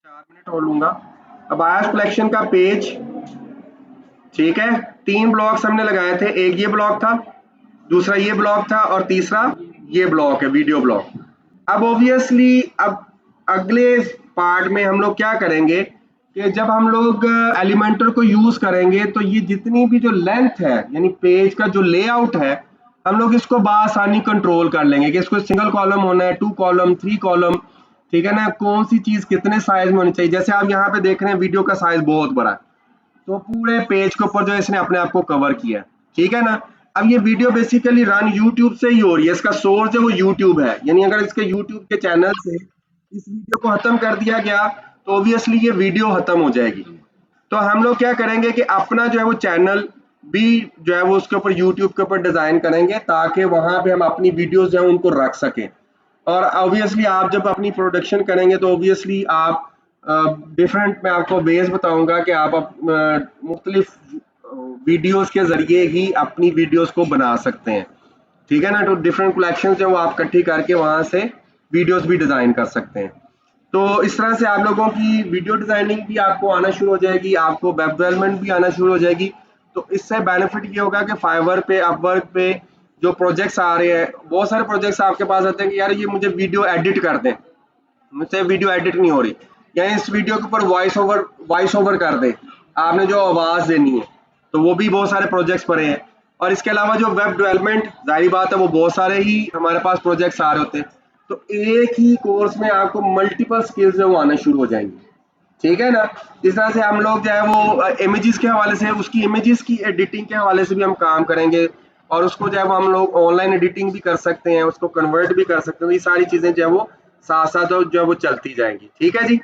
4 minute और लूंगा। अब आया सिलेक्शन का पेज, ठीक है। 3 ब्लॉक्स हमने लगाए थे, एक ये ब्लॉक था, दूसरा ये ब्लॉक था और तीसरा ये ब्लॉक है, वीडियो ब्लॉक। अब ऑब्वियसली अब अगले पार्ट में हम लोग क्या करेंगे कि जब हम लोग एलिमेंटर को यूज करेंगे तो ये जितनी भी जो लेंथ है यानी पेज का जो लेआउट है, हम लोग इसको बआसानी कंट्रोल कर लेंगे कि इसको सिंगल कॉलम होना है, 2 कॉलम, 3 कॉलम, ठीक है ना, कौन सी चीज कितने साइज में होनी चाहिए। जैसे आप यहाँ पे देख रहे हैं वीडियो का साइज बहुत बड़ा है, तो पूरे पेज के ऊपर जो है इसने अपने आप को कवर किया है, ठीक है ना। अब ये वीडियो बेसिकली रन यूट्यूब से ही हो रही है, इसका सोर्स है वो यूट्यूब है, यानी अगर इसके यूट्यूब के चैनल से इस वीडियो को खत्म कर दिया गया तो ऑब्वियसली ये वीडियो खत्म हो जाएगी। तो हम लोग क्या करेंगे कि अपना जो है वो चैनल भी जो है वो उसके ऊपर यूट्यूब के ऊपर डिजाइन करेंगे ताकि वहां पे हम अपनी वीडियोस जो है उनको रख सकें। और ऑब्वियसली आप जब अपनी प्रोडक्शन करेंगे तो ऑब्वियसली आप डिफरेंट, मैं आपको बेस बताऊंगा कि आप मुख्तलिफ वीडियोस के जरिए ही अपनी वीडियोस को बना सकते हैं, ठीक है ना। तो डिफरेंट कलेक्शन जो वो आप इकट्ठी करके वहां से वीडियोस भी डिजाइन कर सकते हैं। तो इस तरह से आप लोगों की वीडियो डिजाइनिंग भी आपको आना शुरू हो जाएगी, आपको वेब डेवलपमेंट भी आना शुरू हो जाएगी। तो इससे बेनिफिट ये होगा कि फाइवर पे, अपवर्क पे जो प्रोजेक्ट्स आ रहे हैं, बहुत सारे प्रोजेक्ट्स आपके पास आते हैं कि यार ये मुझे वीडियो एडिट कर दें, मुझसे वीडियो एडिट नहीं हो रही, या इस वीडियो के ऊपर वॉइस ओवर कर दे, आपने जो आवाज देनी है, तो वो भी बहुत सारे प्रोजेक्ट्स पड़े हैं। और इसके अलावा जो वेब डेवलपमेंट, जाहिर बात है वो बहुत सारे ही हमारे पास प्रोजेक्ट्स आ रहे होते हैं। तो एक ही कोर्स में आपको मल्टीपल स्किल्स जो वो आने शुरू हो जाएंगी, ठीक है ना। इस तरह से हम लोग जो है वो इमेजेस के हवाले से, उसकी इमेजेस की एडिटिंग के हवाले से भी हम काम करेंगे, और उसको जो है वो हम लोग ऑनलाइन एडिटिंग भी कर सकते हैं, उसको कन्वर्ट भी कर सकते हैं। तो ये सारी चीजें जो है वो साथ साथ जो है वो चलती जाएंगी, ठीक है जी।